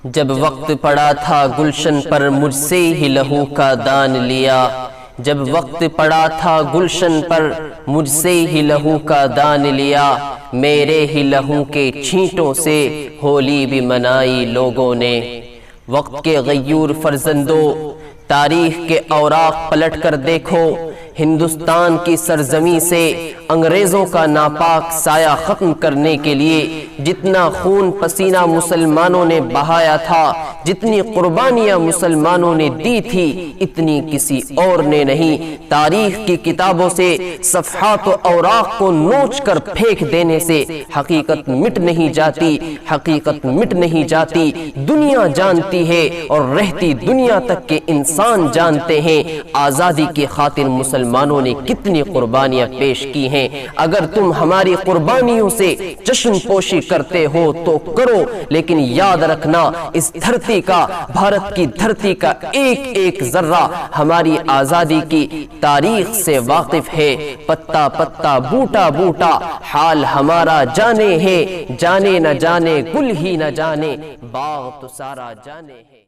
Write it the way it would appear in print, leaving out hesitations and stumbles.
جب وقت پڑا تھا گلشن پر مجھ سے ہی لہو کا دان لیا، جب وقت پڑا تھا گلشن پر مجھ سے ہی لہو کا دان لیا، میرے ہی لہو کے چھینٹوں سے ہولی بھی منائی لوگوں نے۔ وقت کے غیور فرزندوں، تاریخ کے اوراق پلٹ کر دیکھو، ہندوستان کی سرزمین سے انگریزوں کا ناپاک سایہ ختم کرنے کے لیے جتنا خون پسینہ مسلمانوں نے بہایا تھا، جتنی قربانیاں مسلمانوں نے دی تھی، اتنی کسی اور نے نہیں۔ تاریخ کی کتابوں سے صفحات و اوراق کو نوچ کر پھینک دینے سے حقیقت مٹ نہیں جاتی، حقیقت مٹ نہیں جاتی۔ دنیا جانتی ہے اور رہتی دنیا تک کے انسان جانتے ہیں آزادی کی خاطر مسلمانوں نے کتنی قربانیاں پیش کی ہیں۔ اگر تم ہماری قربانیوں سے چشم پوشی کرتے ہو تو کرو، لیکن یاد رکھنا اس دھرتی کا، بھارت کی دھرتی کا ایک ایک ذرہ ہماری آزادی کی تاریخ سے واقف ہے۔ پتا پتا بوٹا بوٹا حال ہمارا جانے ہے، جانے نہ جانے گل ہی نہ جانے باغ تو سارا جانے ہے۔